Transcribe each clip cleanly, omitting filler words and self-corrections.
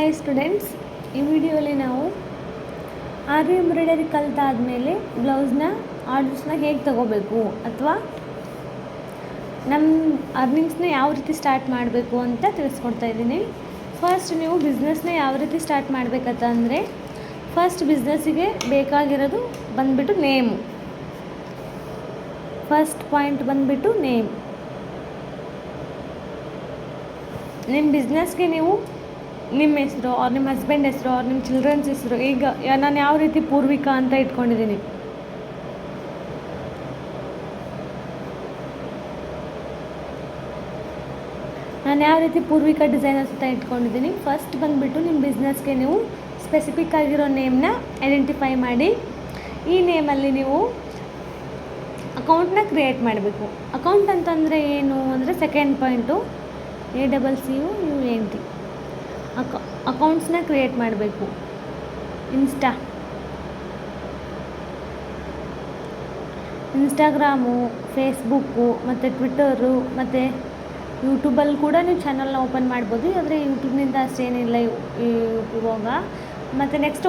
Hi students, ಈ ವಿಡಿಯೋಲಿ ನಾವು ಆರಿ ಎಂಬ್ರಾಯ್ಡರಿ ಕಲಿತಾದ್ಮೇಲೆ ಬ್ಲೌಸ್ನ ಆರ್ಡರ್ಸ್ನ ಹೇಗೆ ತಗೋಬೇಕು ಅಥವಾ ನಮ್ಮ ಅರ್ನಿಂಗ್ಸ್ನ ಯಾವ ರೀತಿ ಸ್ಟಾರ್ಟ್ ಮಾಡಬೇಕು ಅಂತ ತಿಳಿಸ್ಕೊಡ್ತಾ ಇದ್ದೀನಿ. ಫಸ್ಟ್ ನೀವು ಬಿಸ್ನೆಸ್ನ ಯಾವ ರೀತಿ ಸ್ಟಾರ್ಟ್ ಮಾಡಬೇಕಂತ ಅಂದರೆ ಫಸ್ಟ್ ಬಿಸ್ನೆಸ್ಸಿಗೆ ಬೇಕಾಗಿರೋದು ಬಂದುಬಿಟ್ಟು ನೇಮು. ಫಸ್ಟ್ ಪಾಯಿಂಟ್ ಬಂದುಬಿಟ್ಟು ನೇಮ್. ನಿಮ್ಮ ಬಿಸ್ನೆಸ್ಗೆ ನೀವು ನಿಮ್ಮ ಹೆಸರು ಅವ್ರ ನಿಮ್ಮ ಹಸ್ಬೆಂಡ್ ಹೆಸರು ಅವ್ರ ನಿಮ್ಮ ಚಿಲ್ಡ್ರನ್ಸ್ ಹೆಸರು, ಈಗ ನಾನು ಯಾವ ರೀತಿ ಪೂರ್ವಿಕಾ ಅಂತ ಇಟ್ಕೊಂಡಿದ್ದೀನಿ. ನಾನು ಯಾವ ರೀತಿ ಪೂರ್ವಿಕಾ ಡಿಸೈನರ್ಸ್ ಅಂತ ಇಟ್ಕೊಂಡಿದ್ದೀನಿ. ಫಸ್ಟ್ ಬಂದುಬಿಟ್ಟು ನಿಮ್ಮ ಬಿಸ್ನೆಸ್ಗೆ ನೀವು ಸ್ಪೆಸಿಫಿಕ್ ಆಗಿರೋ ನೇಮ್ನ ಐಡೆಂಟಿಫೈ ಮಾಡಿ. ಈ ನೇಮಲ್ಲಿ ನೀವು ಅಕೌಂಟ್ನ ಕ್ರಿಯೇಟ್ ಮಾಡಬೇಕು. ಅಕೌಂಟ್ ಅಂತಂದರೆ ಏನು ಅಂದರೆ ಸೆಕೆಂಡ್ ಪಾಯಿಂಟು ACCUNT ಅಕೌಂಟ್ಸ್ನ ಕ್ರಿಯೇಟ್ ಮಾಡಬೇಕು. ಇನ್ಸ್ಟಾಗ್ರಾಮು, ಫೇಸ್ಬುಕ್ಕು ಮತ್ತು ಟ್ವಿಟ್ಟರು ಮತ್ತು ಯೂಟ್ಯೂಬಲ್ಲಿ ಕೂಡ ನೀವು ಚಾನಲ್ನ ಓಪನ್ ಮಾಡ್ಬೋದು. ಆದರೆ ಯೂಟ್ಯೂಬ್ನಿಂದ ಅಷ್ಟೇನಿಲ್ಲ ಇವಾಗ. ಮತ್ತು ನೆಕ್ಸ್ಟು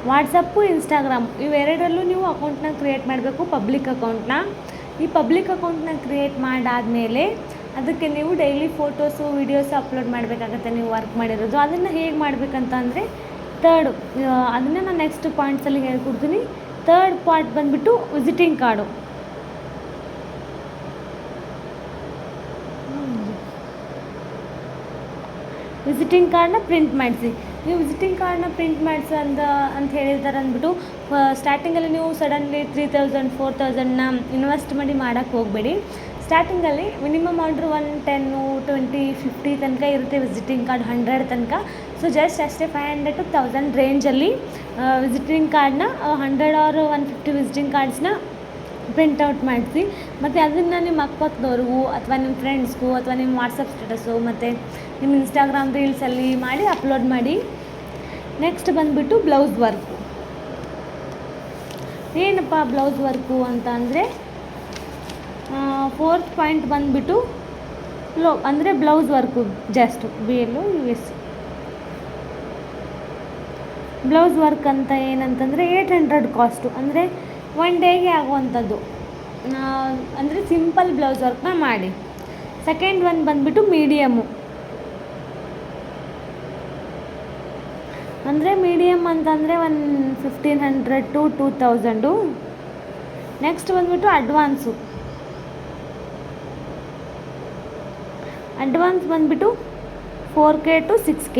ವಾಟ್ಸಪ್ಪು, ಇನ್ಸ್ಟಾಗ್ರಾಮ್ ಇವೆರಡರಲ್ಲೂ ನೀವು ಅಕೌಂಟ್ನ ಕ್ರಿಯೇಟ್ ಮಾಡಬೇಕು, ಪಬ್ಲಿಕ್ ಅಕೌಂಟ್ನ. ಈ ಪಬ್ಲಿಕ್ ಅಕೌಂಟ್ನ ಕ್ರಿಯೇಟ್ ಮಾಡಾದಮೇಲೆ ಅದಕ್ಕೆ ನೀವು ಡೈಲಿ ಫೋಟೋಸು ವೀಡಿಯೋಸು ಅಪ್ಲೋಡ್ ಮಾಡಬೇಕಾಗತ್ತೆ ನೀವು ವರ್ಕ್ ಮಾಡಿರೋದು. ಅದನ್ನು ಹೇಗೆ ಮಾಡಬೇಕಂತ ಅಂದರೆ ಅದನ್ನು ನಾನು ನೆಕ್ಸ್ಟ್ ಪಾಯಿಂಟ್ಸಲ್ಲಿ ಹೇಳ್ಕೊಡ್ತೀನಿ. ಥರ್ಡ್ ಪಾರ್ಟ್ ಬಂದುಬಿಟ್ಟು ವಿಸಿಟಿಂಗ್ ಕಾರ್ಡು. ವಿಸಿಟಿಂಗ್ ಕಾರ್ಡ್ನ ಪ್ರಿಂಟ್ ಮಾಡಿಸಿ. ನೀವು ವಿಸಿಟಿಂಗ್ ಕಾರ್ಡ್ನ ಪ್ರಿಂಟ್ ಮಾಡಿಸಿ ಅಂತ ಹೇಳಿರ್ತಾರೆ ಅಂದ್ಬಿಟ್ಟು ಸ್ಟಾರ್ಟಿಂಗಲ್ಲಿ ನೀವು ಸಡನ್ಲಿ 3000 4000ನ ಇನ್ವೆಸ್ಟ್ ಮಾಡಿ ಮಾಡೋಕ್ಕೆ ಹೋಗಬೇಡಿ. ಸ್ಟಾರ್ಟಿಂಗಲ್ಲಿ ಮಿನಿಮಮ್ ಆರ್ಡ್ರ್ 1 10 20 50 ತನಕ ಇರುತ್ತೆ ವಿಸಿಟಿಂಗ್ ಕಾರ್ಡ್, 100 ತನಕ. ಸೊ ಜಸ್ಟ್ ಅಷ್ಟೇ 500 to 1000 ರೇಂಜಲ್ಲಿ ವಿಸಿಟಿಂಗ್ ಕಾರ್ಡ್ನ 100 or 150 ವಿಸಿಟಿಂಗ್ ಕಾರ್ಡ್ಸ್ನ ಪ್ರಿಂಟೌಟ್ ಮಾಡಿಸಿ. ಮತ್ತು ಅದನ್ನು ನಿಮ್ಮ ಅಕ್ಕಪಕ್ಕದವ್ರಿಗೂ ಅಥವಾ ನಿಮ್ಮ ಫ್ರೆಂಡ್ಸ್ಗೂ ಅಥವಾ ನಿಮ್ಮ ವಾಟ್ಸಪ್ ಸ್ಟೇಟಸ್ಸು ಮತ್ತು ನಿಮ್ಮ ಇನ್ಸ್ಟಾಗ್ರಾಮ್ ರೀಲ್ಸಲ್ಲಿ ಮಾಡಿ ಅಪ್ಲೋಡ್ ಮಾಡಿ. ನೆಕ್ಸ್ಟ್ ಬಂದುಬಿಟ್ಟು ಬ್ಲೌಸ್ ವರ್ಕು. ಏನಪ್ಪ ಬ್ಲೌಸ್ ವರ್ಕು ಅಂತ ಅಂದರೆ ಫೋರ್ತ್ ಪಾಯಿಂಟ್ ಬಂದುಬಿಟ್ಟು ಅಂದರೆ blouse work just BLOUS. Blouse work ಅಂತ ಏನಂತಂದರೆ 800 ಕಾಸ್ಟು, ಅಂದರೆ 1 ಡೇಗೆ ಆಗುವಂಥದ್ದು. ಅಂದರೆ ಸಿಂಪಲ್ ಬ್ಲೌಸ್ ವರ್ಕ್ನ ಮಾಡಿ. ಸೆಕೆಂಡ್ ಒನ್ ಬಂದುಬಿಟ್ಟು ಮೀಡಿಯಮ್ಮು, ಅಂದರೆ ಮೀಡಿಯಮ್ ಅಂತಂದರೆ 1500 to 2000. ನೆಕ್ಸ್ಟ್ ಬಂದುಬಿಟ್ಟು ಅಡ್ವಾನ್ಸ್ ಬಂದುಬಿಟ್ಟು 4K to 6K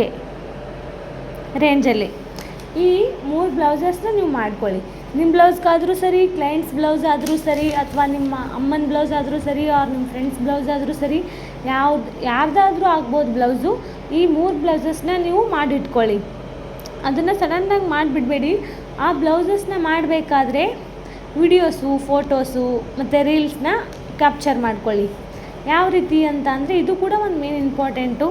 ರೇಂಜಲ್ಲಿ. ಈ 3 ಬ್ಲೌಸಸ್ನ ನೀವು ಮಾಡ್ಕೊಳ್ಳಿ. ನಿಮ್ಮ ಬ್ಲೌಸ್ಗಾದರೂ ಸರಿ, ಕ್ಲೈಂಟ್ಸ್ ಬ್ಲೌಸ್ ಆದರೂ ಸರಿ, ಅಥವಾ ನಿಮ್ಮ ಅಮ್ಮನ ಬ್ಲೌಸ್ ಆದರೂ ಸರಿ, ಆರ್ ನಿಮ್ಮ ಫ್ರೆಂಡ್ಸ್ ಬ್ಲೌಸ್ ಆದರೂ ಸರಿ, ಯಾರ್ದಾದ್ರೂ ಆಗ್ಬೋದು ಬ್ಲೌಸು. ಈ 3 ಬ್ಲೌಸಸ್ನ ನೀವು ಮಾಡಿಟ್ಕೊಳ್ಳಿ. ಅದನ್ನು ಸಡನ್ನಾಗಿ ಮಾಡಿಬಿಡಬೇಡಿ. ಆ ಬ್ಲೌಸಸ್ನ ಮಾಡಬೇಕಾದ್ರೆ ವಿಡಿಯೋಸು, ಫೋಟೋಸು ಮತ್ತು ರೀಲ್ಸ್ನ ಕ್ಯಾಪ್ಚರ್ ಮಾಡ್ಕೊಳ್ಳಿ. ಯಾವ ರೀತಿ ಅಂತ ಅಂದರೆ ಇದು ಕೂಡ ಒಂದು ಮೇನ್ ಇಂಪಾರ್ಟೆಂಟು.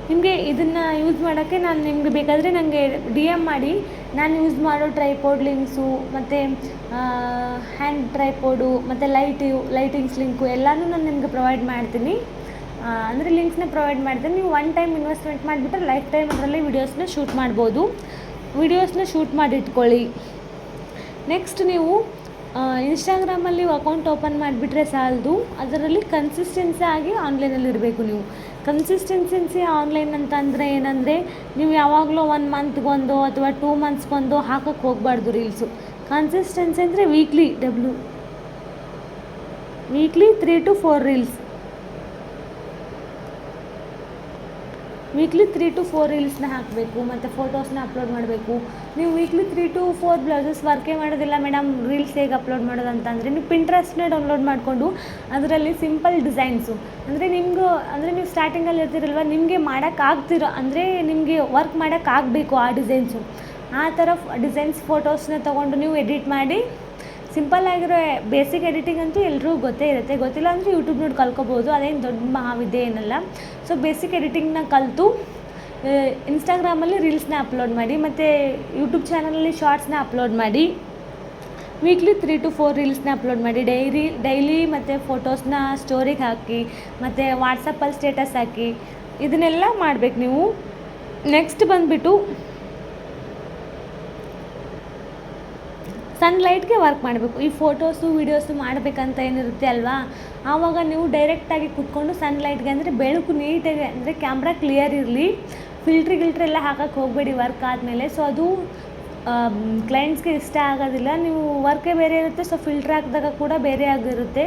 ನಿಮಗೆ ಇದನ್ನು ಯೂಸ್ ಮಾಡೋಕ್ಕೆ ನಾನು ನಿಮಗೆ ಬೇಕಾದರೆ ನನಗೆ DM ಮಾಡಿ. ನಾನು ಯೂಸ್ ಮಾಡೋ ಟ್ರೈಪೋಡ್ ಲಿಂಕ್ಸು ಮತ್ತು ಹ್ಯಾಂಡ್ ಟ್ರೈಪೋಡು ಮತ್ತು ಲೈಟಿಂಗ್ಸ್ ಲಿಂಕು ಎಲ್ಲನೂ ನಾನು ನಿಮಗೆ ಪ್ರೊವೈಡ್ ಮಾಡ್ತೀನಿ. ಅಂದರೆ ಲಿಂಕ್ಸ್ನ ಪ್ರೊವೈಡ್ ಮಾಡ್ತೀನಿ. ನೀವು 1 ಟೈಮ್ ಇನ್ವೆಸ್ಟ್ಮೆಂಟ್ ಮಾಡಿಬಿಟ್ರೆ ಲೈಫ್ ಟೈಮ್ ಅದರಲ್ಲಿ ವೀಡಿಯೋಸ್ನ ಶೂಟ್ ಮಾಡ್ಬೋದು. ವೀಡಿಯೋಸ್ನ ಶೂಟ್ ಮಾಡಿ ಇಟ್ಕೊಳ್ಳಿ. ನೆಕ್ಸ್ಟ್ ನೀವು ಇನ್ಸ್ಟಾಗ್ರಾಮಲ್ಲಿ ಅಕೌಂಟ್ ಓಪನ್ ಮಾಡಿಬಿಟ್ರೆ ಸಾಲದು, ಅದರಲ್ಲಿ ಕನ್ಸಿಸ್ಟೆನ್ಸಿ ಆಗಿ ಆನ್ಲೈನಲ್ಲಿ ಇರಬೇಕು. ನೀವು ಕನ್ಸಿಸ್ಟೆನ್ಸಿ ಆನ್ಲೈನ್ ಅಂತ ಅಂದರೆ ಏನಂದರೆ ನೀವು ಯಾವಾಗಲೂ 1 ಮಂತ್ಗೊಂದು ಅಥವಾ 2 ಮಂತ್ಸ್ಗೊಂದು ಹಾಕೋಕ್ಕೆ ಹೋಗಬಾರ್ದು ರೀಲ್ಸು. ಕನ್ಸಿಸ್ಟೆನ್ಸಿ ಅಂದರೆ weekly 3 to 4 reels, weekly 3 to 4 ರೀಲ್ಸ್ನ ಹಾಕಬೇಕು ಮತ್ತು ಫೋಟೋಸ್ನ ಅಪ್ಲೋಡ್ ಮಾಡಬೇಕು. ನೀವು ವೀಕ್ಲಿ 3 to 4 ಬ್ಲೌಸಸ್ ವರ್ಕೇ ಮಾಡೋದಿಲ್ಲ ಮೇಡಮ್, ರೀಲ್ಸ್ ಹೇಗೆ ಅಪ್ಲೋಡ್ ಮಾಡೋದು ಅಂತಂದರೆ ನೀವು ಪಿಂಟ್ರೆಸ್ಟ್ನ ಡೌನ್ಲೋಡ್ ಮಾಡಿಕೊಂಡು ಅದರಲ್ಲಿ ಸಿಂಪಲ್ ಡಿಸೈನ್ಸು, ಅಂದರೆ ನೀವು ಸ್ಟಾರ್ಟಿಂಗಲ್ಲಿ ಇರ್ತೀರಲ್ವ, ನಿಮಗೆ ಮಾಡೋಕ್ಕಾಗ್ತಿರೋ ಅಂದರೆ ನಿಮಗೆ ವರ್ಕ್ ಮಾಡೋಕ್ಕಾಗಬೇಕು ಆ ಡಿಸೈನ್ಸು. ಆ ಥರ ಡಿಸೈನ್ಸ್ ಫೋಟೋಸ್ನ ತೊಗೊಂಡು ನೀವು ಎಡಿಟ್ ಮಾಡಿ. ಸಿಂಪಲ್ ಆಗಿರೋ ಬೇಸಿಕ್ ಎಡಿಟಿಂಗ್ ಅಂತೂ ಎಲ್ರಿಗೂ ಗೊತ್ತೇ ಇರುತ್ತೆ. ಗೊತ್ತಿಲ್ಲ ಅಂದರೆ ಯೂಟ್ಯೂಬ್ ನೋಡಿ ಕಲ್ಕೋಬೋದು, ಅದೇನು ದೊಡ್ಡ ಮಹಾವಿದ್ಯೆ ಏನಲ್ಲ. ಸೊ ಬೇಸಿಕ್ ಎಡಿಟಿಂಗ್ನ ಕಲಿತು ಇನ್ಸ್ಟಾಗ್ರಾಮಲ್ಲಿ ರೀಲ್ಸ್ನ ಅಪ್ಲೋಡ್ ಮಾಡಿ ಮತ್ತು ಯೂಟ್ಯೂಬ್ ಚಾನಲಲ್ಲಿ ಶಾರ್ಟ್ಸ್ನ ಅಪ್ಲೋಡ್ ಮಾಡಿ. ವೀಕ್ಲಿ 3 to 4 ರೀಲ್ಸ್ನ ಅಪ್ಲೋಡ್ ಮಾಡಿ. ಡೈಲಿ ಮತ್ತು ಫೋಟೋಸ್ನ ಸ್ಟೋರಿಗೆ ಹಾಕಿ ಮತ್ತು ವಾಟ್ಸಪ್ಪಲ್ಲಿ ಸ್ಟೇಟಸ್ ಹಾಕಿ. ಇದನ್ನೆಲ್ಲ ಮಾಡಬೇಕು ನೀವು. ನೆಕ್ಸ್ಟ್ ಬಂದುಬಿಟ್ಟು ಸನ್ಲೈಟ್ಗೆ ವರ್ಕ್ ಮಾಡಬೇಕು. ಈ ಫೋಟೋಸು ವೀಡಿಯೋಸು ಮಾಡಬೇಕಂತ ಏನಿರುತ್ತೆ ಅಲ್ವಾ, ಆವಾಗ ನೀವು ಡೈರೆಕ್ಟಾಗಿ ಕೂತ್ಕೊಂಡು ಸನ್ಲೈಟ್ಗೆ, ಅಂದರೆ ಬೆಳಕು ನೀಟಾಗಿ, ಅಂದರೆ ಕ್ಯಾಮ್ರಾ ಕ್ಲಿಯರ್ ಇರಲಿ, ಫಿಲ್ಟ್ರ್ ಎಲ್ಲ ಹಾಕೋಕ್ಕೆ ಹೋಗಬೇಡಿ ವರ್ಕ್ ಆದಮೇಲೆ. ಸೊ ಅದು ಕ್ಲೈಂಟ್ಸ್ಗೆ ಇಷ್ಟ ಆಗೋದಿಲ್ಲ. ನೀವು ವರ್ಕೇ ಬೇರೆ ಇರುತ್ತೆ, ಸೊ ಫಿಲ್ಟ್ರ್ ಹಾಕಿದಾಗ ಕೂಡ ಬೇರೆ ಆಗಿರುತ್ತೆ.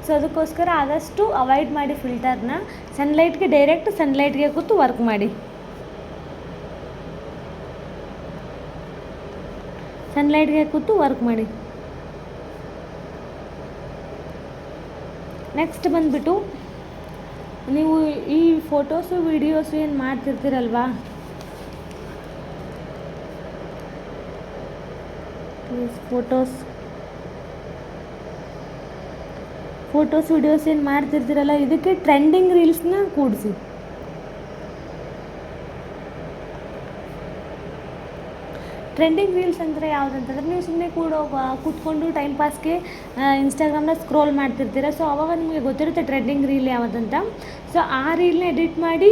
ಸೊ ಅದಕ್ಕೋಸ್ಕರ ಆದಷ್ಟು ಅವಾಯ್ಡ್ ಮಾಡಿ ಫಿಲ್ಟರ್ನ. ಸನ್ಲೈಟ್ಗೆ ಡೈರೆಕ್ಟ್ ಸನ್ಲೈಟ್ಗೆ ಕೂತು ವರ್ಕ್ ಮಾಡಿ. ಸನ್ಲೈಟ್ಗೆ ಕೂತು ವರ್ಕ್ ಮಾಡಿ. ನೆಕ್ಸ್ಟ್ ಬಂದುಬಿಟ್ಟು ನೀವು ಈ ಫೋಟೋಸು ವೀಡಿಯೋಸು ಏನು ಮಾಡ್ತಿರ್ತೀರಲ್ವಾ, ಫೋಟೋಸ್ ವೀಡಿಯೋಸ್ ಏನು ಮಾಡ್ತಿರ್ತೀರಲ್ಲ, ಇದಕ್ಕೆ ಟ್ರೆಂಡಿಂಗ್ ರೀಲ್ಸ್ನ ಕೂಡಿಸಿ. ಟ್ರೆಂಡಿಂಗ್ ರೀಲ್ಸ್ ಅಂದರೆ ಯಾವುದಂತಂದರೆ, ನೀವು ಸುಮ್ಮನೆ ಕೂತ್ಕೊಂಡು ಟೈಮ್ ಪಾಸ್ಗೆ ಇನ್ಸ್ಟಾಗ್ರಾಮ್ನ ಸ್ಕ್ರೋಲ್ ಮಾಡ್ತಿರ್ತೀರ. ಸೊ ಆವಾಗ ನಿಮಗೆ ಗೊತ್ತಿರುತ್ತೆ ಟ್ರೆಂಡಿಂಗ್ ರೀಲ್ ಯಾವುದಂತ. ಸೊ ಆ ರೀಲ್ನ ಎಡಿಟ್ ಮಾಡಿ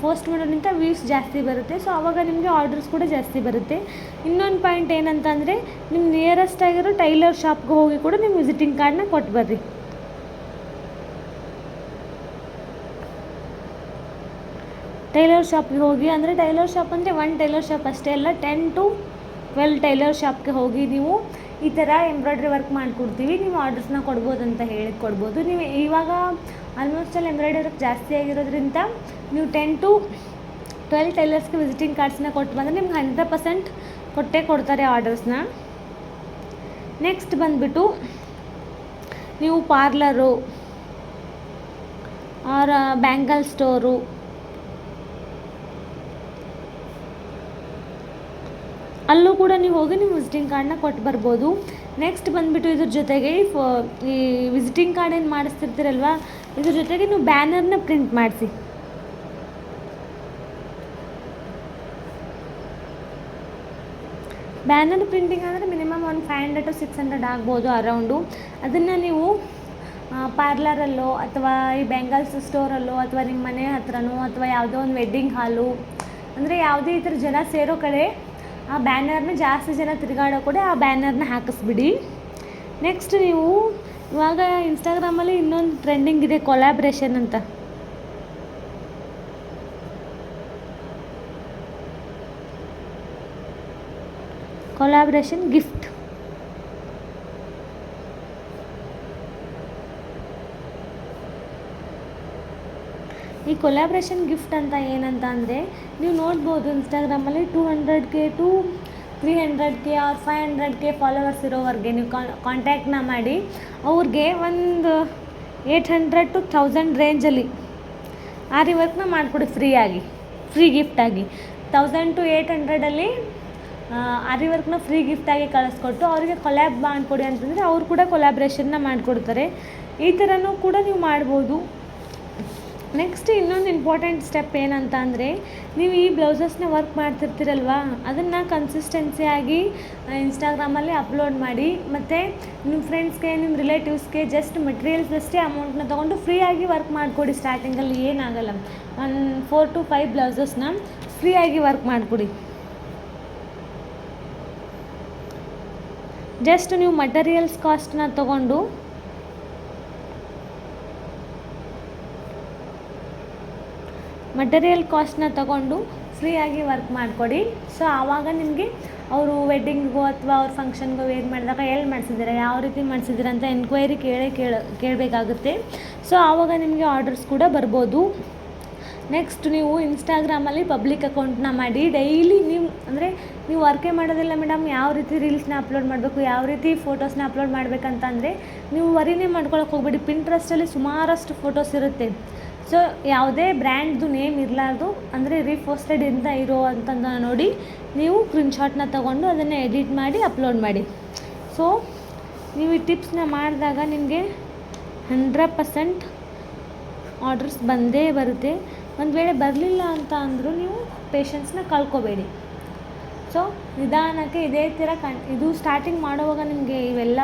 ಪೋಸ್ಟ್ ಮಾಡೋದ್ರಿಂದ ವ್ಯೂಸ್ ಜಾಸ್ತಿ ಬರುತ್ತೆ. ಸೊ ಆವಾಗ ನಿಮಗೆ ಆರ್ಡರ್ಸ್ ಕೂಡ ಜಾಸ್ತಿ ಬರುತ್ತೆ. ಇನ್ನೊಂದು ಪಾಯಿಂಟ್ ಏನಂತಂದರೆ, ನಿಮ್ಮ ನಿಯರೆಸ್ಟ್ ಆಗಿರೋ ಟೈಲರ್ ಶಾಪ್ಗೆ ಹೋಗಿ ಕೂಡ ನೀವು ವಿಸಿಟಿಂಗ್ ಕಾರ್ಡ್ನ ಕೊಟ್ಟು ಬರ್ರಿ. ಟೈಲರ್ ಶಾಪ್ಗೆ ಹೋಗಿ, ಅಂದರೆ ಟೈಲರ್ ಶಾಪ್ ಅಂದರೆ ಒನ್ ಟೈಲರ್ ಶಾಪ್ ಅಷ್ಟೇ ಅಲ್ಲ, 10 to 12 ಟೈಲರ್ ಶಾಪ್ಗೆ ಹೋಗಿ ನೀವು ಈ ಥರ ಎಂಬ್ರಾಯ್ಡ್ರಿ ವರ್ಕ್ ಮಾಡಿಕೊಡ್ತೀವಿ, ನೀವು ಆರ್ಡರ್ಸ್ನ ಕೊಡ್ಬೋದು ಅಂತ ಹೇಳಿ ಕೊಡ್ಬೋದು. ನೀವು ಇವಾಗ ಆಲ್ಮೋಸ್ಟ್ ಅಲ್ಲಿ ಎಂಬ್ರಾಯ್ಡ್ರಿ ವರ್ಕ್ ಜಾಸ್ತಿ ಆಗಿರೋದ್ರಿಂದ ನೀವು 10 to 12 ಟೈಲರ್ಸ್ಗೆ ವಿಸಿಟಿಂಗ್ ಕಾರ್ಡ್ಸ್ನ ಕೊಟ್ಟು ಬಂದರೆ ನಿಮ್ಗೆ 100% ಕೊಟ್ಟೇ ಕೊಡ್ತಾರೆ ಆರ್ಡರ್ಸ್ನ. ನೆಕ್ಸ್ಟ್ ಬಂದುಬಿಟ್ಟು ನೀವು ಪಾರ್ಲರು ಆರ್ ಬ್ಯಾಂಗಲ್ ಸ್ಟೋರು, ಅಲ್ಲೂ ಕೂಡ ನೀವು ಹೋಗಿ ನೀವು ವಿಸಿಟಿಂಗ್ ಕಾರ್ಡ್ನ ಕೊಟ್ಟು ಬರ್ಬೋದು. ನೆಕ್ಸ್ಟ್ ಬಂದುಬಿಟ್ಟು ಇದ್ರ ಜೊತೆಗೆ ಈ ವಿಸಿಟಿಂಗ್ ಕಾರ್ಡ್ ಏನು ಮಾಡಿಸ್ತಿರ್ತೀರಲ್ವ, ಇದ್ರ ಜೊತೆಗೆ ನೀವು ಬ್ಯಾನರ್ನ ಪ್ರಿಂಟ್ ಮಾಡಿಸಿ. ಬ್ಯಾನರ್ ಪ್ರಿಂಟಿಂಗ್ ಅಂದರೆ ಮಿನಿಮಮ್ ಒಂದು 500 to 600 ಆಗ್ಬೋದು ಅರೌಂಡು. ಅದನ್ನು ನೀವು ಪಾರ್ಲರಲ್ಲೋ ಅಥವಾ ಈ ಬ್ಯಾಂಗಲ್ಸ್ ಸ್ಟೋರಲ್ಲೋ ಅಥವಾ ನಿಮ್ಮ ಮನೆ ಹತ್ರನೋ ಅಥವಾ ಯಾವುದೋ ಒಂದು ವೆಡ್ಡಿಂಗ್ ಹಾಲು, ಅಂದರೆ ಯಾವುದೇ ಈ ಥರ ಜನ ಸೇರೋ ಕಡೆ ಆ ಬ್ಯಾನರ್ನ, ಜಾಸ್ತಿ ಜನ ತಿರುಗಾಡೋ ಕೂಡ ಆ ಬ್ಯಾನರ್ನ ಹಾಕಿಸ್ಬಿಡಿ. ನೆಕ್ಸ್ಟ್ ನೀವು ಇವಾಗ ಇನ್ಸ್ಟಾಗ್ರಾಮಲ್ಲಿ ಇನ್ನೊಂದು ಟ್ರೆಂಡಿಂಗ್ ಇದೆ, ಕೊಲ್ಯಾಬ್ರೇಷನ್ ಅಂತ. Collaboration gift. ಈ ಕೊಲ್ಯಾಬ್ರೇಷನ್ ಗಿಫ್ಟ್ ಅಂತ ಏನಂತ ಅಂದರೆ, ನೀವು ನೋಡ್ಬೋದು ಇನ್ಸ್ಟಾಗ್ರಾಮಲ್ಲಿ 200K to 300K R 500K followers ಇರೋವರೆಗೆ ನೀವು ಕಾಂಟ್ಯಾಕ್ಟ್ನ ಮಾಡಿ ಅವ್ರಿಗೆ ಒಂದು 800 to 1000 ರೇಂಜಲ್ಲಿ ಆರಿ ವರ್ಕ್ನ ಮಾಡಿಕೊಡಿ ಫ್ರೀ ಗಿಫ್ಟಾಗಿ. 1000 to 800 ಆರಿ ವರ್ಕ್ನ ಫ್ರೀ ಗಿಫ್ಟಾಗಿ ಕಳಿಸ್ಕೊಟ್ಟು ಅವರಿಗೆ ಕೊಲ್ಯಾಬ್ ಮಾಡಿಕೊಡಿ ಅಂತಂದರೆ ಅವ್ರು ಕೂಡ ಕೊಲ್ಯಾಬ್ರೇಷನ್ನ ಮಾಡಿಕೊಡ್ತಾರೆ. ಈ ಥರನೂ ಕೂಡ ನೀವು ಮಾಡ್ಬೋದು. ನೆಕ್ಸ್ಟ್ ಇನ್ನೊಂದು ಇಂಪಾರ್ಟೆಂಟ್ ಸ್ಟೆಪ್ ಏನಂತ ಅಂದರೆ, ನೀವು ಈ ಬ್ಲೌಸಸ್ನ ವರ್ಕ್ ಮಾಡ್ತಿರ್ತೀರಲ್ವ, ಅದನ್ನು ಕನ್ಸಿಸ್ಟೆನ್ಸಿಯಾಗಿ ಇನ್ಸ್ಟಾಗ್ರಾಮಲ್ಲಿ ಅಪ್ಲೋಡ್ ಮಾಡಿ. ಮತ್ತು ನಿಮ್ಮ ಫ್ರೆಂಡ್ಸ್ಗೆ, ನಿಮ್ಮ ರಿಲೇಟಿವ್ಸ್ಗೆ ಜಸ್ಟ್ ಮೆಟೀರಿಯಲ್ಸ್ ಅಷ್ಟೇ ಅಮೌಂಟ್ನ ತೊಗೊಂಡು ಫ್ರೀಯಾಗಿ ವರ್ಕ್ ಮಾಡಿಕೊಡಿ. ಸ್ಟಾರ್ಟಿಂಗಲ್ಲಿ ಏನಾಗಲ್ಲ, 4 to 5 ಬ್ಲೌಸಸ್ನ ಫ್ರೀಯಾಗಿ ವರ್ಕ್ ಮಾಡಿಕೊಡಿ. ಜಸ್ಟ್ ನೀವು ಮಟೀರಿಯಲ್ಸ್ ಕಾಸ್ಟ್ನ ತೊಗೊಂಡು ಫ್ರೀಯಾಗಿ ವರ್ಕ್ ಮಾಡಿಕೊಡಿ. ಸೊ ಆವಾಗ ನಿಮಗೆ ಅವರು ವೆಡ್ಡಿಂಗ್ಗೋ ಅಥವಾ ಅವ್ರ ಫಂಕ್ಷನ್ಗೋ ವೇರ್ ಮಾಡಿದಾಗ ಎಲ್ಲಿ ಮಾಡಿಸಿದ್ದೀರಾ, ಯಾವ ರೀತಿ ಮಾಡಿಸಿದ್ದೀರಾ ಅಂತ ಎನ್ಕ್ವೈರಿ ಕೇಳಬೇಕಾಗುತ್ತೆ. ಸೊ ಆವಾಗ ನಿಮಗೆ ಆರ್ಡರ್ಸ್ ಕೂಡ ಬರ್ಬೋದು. ನೆಕ್ಸ್ಟ್ ನೀವು ಇನ್ಸ್ಟಾಗ್ರಾಮಲ್ಲಿ ಪಬ್ಲಿಕ್ ಅಕೌಂಟ್ನ ಮಾಡಿ ಡೈಲಿ ನೀವು ವರ್ಕೇ ಮಾಡೋದಿಲ್ಲ ಮೇಡಮ್, ಯಾವ ರೀತಿ ರೀಲ್ಸ್ನ ಅಪ್ಲೋಡ್ ಮಾಡಬೇಕು, ಯಾವ ರೀತಿ ಫೋಟೋಸ್ನ ಅಪ್ಲೋಡ್ ಮಾಡಬೇಕಂತಂದರೆ ನೀವು ವರಿನೇ ಮಾಡ್ಕೊಳಕ್ಕೆ ಹೋಗ್ಬೇಡಿ. ಪಿಂಟ್ರೆಸ್ಟಲ್ಲಿ ಸುಮಾರಷ್ಟು ಫೋಟೋಸ್ ಇರುತ್ತೆ. ಸೊ ಯಾವುದೇ ಬ್ರ್ಯಾಂಡ್ದು ನೇಮ್ ಇರಲಾರ್ದು, ಅಂದರೆ ರೀಪೋಸ್ಟೆಡ್ ಇಂದ ಇರೋ ಅಂತಂದು ನೋಡಿ ನೀವು ಸ್ಕ್ರೀನ್ಶಾಟ್ನ ತೊಗೊಂಡು ಅದನ್ನು ಎಡಿಟ್ ಮಾಡಿ ಅಪ್ಲೋಡ್ ಮಾಡಿ. ಸೊ ನೀವು ಈ ಟಿಪ್ಸ್ನ ಮಾಡಿದಾಗ ನಿಮಗೆ 100% ಆರ್ಡರ್ಸ್ ಬಂದೇ ಬರುತ್ತೆ. ಒಂದು ವೇಳೆ ಬರಲಿಲ್ಲ ಅಂತ ಅಂದರೂ ನೀವು ಪೇಷನ್ಸ್ನ ಕಳ್ಕೊಬೇಡಿ. ಸೊ ನಿಧಾನಕ್ಕೆ ಇದೇ ಥರ ಇದು ಸ್ಟಾರ್ಟಿಂಗ್ ಮಾಡೋವಾಗ ನಿಮಗೆ ಇವೆಲ್ಲ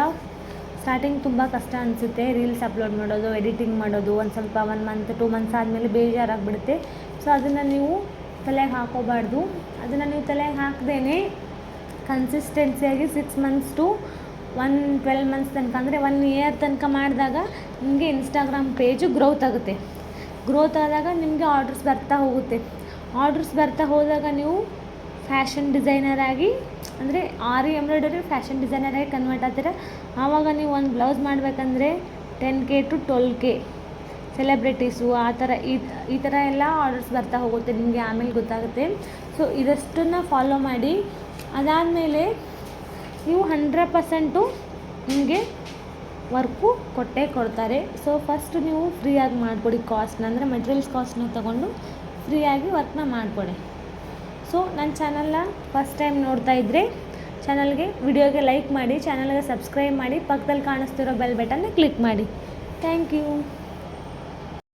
ಸ್ಟಾರ್ಟಿಂಗ್ ತುಂಬ ಕಷ್ಟ ಅನಿಸುತ್ತೆ. ರೀಲ್ಸ್ ಅಪ್ಲೋಡ್ ಮಾಡೋದು, ಎಡಿಟಿಂಗ್ ಮಾಡೋದು, ಒಂದು ಸ್ವಲ್ಪ 1 month 2 months ಆದಮೇಲೆ ಬೇಜಾರಾಗಿಬಿಡುತ್ತೆ. ಸೊ ಸೊ ಅದನ್ನು ನೀವು ತಲೆಗೆ ಹಾಕೋಬಾರ್ದು. ಅದನ್ನು ನೀವು ತಲೆಗೆ ಹಾಕದೇ ಕನ್ಸಿಸ್ಟೆನ್ಸಿಯಾಗಿ 6 ಮಂತ್ಸ್ ಟು 12 ಮಂತ್ಸ್ ತನಕ ಅಂದರೆ 1 ಇಯರ್ ತನಕ ಮಾಡಿದಾಗ ನಿಮಗೆ ಇನ್ಸ್ಟಾಗ್ರಾಮ್ ಪೇಜು ಗ್ರೋತ್ ಆಗುತ್ತೆ. ಗ್ರೋತ್ ಆದಾಗ ನಿಮಗೆ ಆರ್ಡ್ರಸ್ ಬರ್ತಾ ಹೋಗುತ್ತೆ. ಆರ್ಡ್ರಸ್ ಬರ್ತಾ ಹೋದಾಗ ನೀವು ಫ್ಯಾಷನ್ ಡಿಸೈನರ್ ಆಗಿ ಅಂದರೆ ಆರಿ ಎಂಬ್ರಾಯ್ಡರಿ ಫ್ಯಾಷನ್ ಡಿಸೈನರ್ ಆಗಿ ಕನ್ವರ್ಟ್ ಆಗ್ತೀರ. ಆವಾಗ ನೀವು ಒಂದು ಬ್ಲೌಸ್ ಮಾಡಬೇಕಂದ್ರೆ 10K to 12K ಸೆಲೆಬ್ರಿಟೀಸು ಆ ಥರ ಈ ಥರ ಎಲ್ಲ ಆರ್ಡರ್ಸ್ ಬರ್ತಾ ಹೋಗುತ್ತೆ, ನಿಮಗೆ ಆಮೇಲೆ ಗೊತ್ತಾಗುತ್ತೆ. ಸೊ ಇದಷ್ಟನ್ನು ಫಾಲೋ ಮಾಡಿ. ಅದಾದಮೇಲೆ ನೀವು 100% ನಿಮಗೆ ವರ್ಕು ಕೊಟ್ಟೇ ಕೊಡ್ತಾರೆ. ಸೊ ಫಸ್ಟ್ ನೀವು ಫ್ರೀಯಾಗಿ ಮಾಡಿಕೊಡಿ ಕಾಸ್ಟ್ನ, ಅಂದರೆ ಮೆಟೀರಿಯಲ್ಸ್ ಕಾಸ್ಟ್ನ ತೊಗೊಂಡು ಫ್ರೀಯಾಗಿ ವರ್ಕ್ನ ಮಾಡಿಕೊಡಿ. ಸೊ ನನ್ನ ಚಾನಲ್ನ ಫಸ್ಟ್ ಟೈಮ್ ನೋಡ್ತಾ ಇದ್ದರೆ ವಿಡಿಯೋಗೆ ಲೈಕ್ ಮಾಡಿ, ಚಾನಲ್ಗೆ ಸಬ್ಸ್ಕ್ರೈಬ್ ಮಾಡಿ, ಪಕ್ಕದಲ್ಲಿ ಕಾಣಿಸ್ತಿರೋ ಬೆಲ್ ಬಟನ್ನ ಕ್ಲಿಕ್ ಮಾಡಿ. Thank you.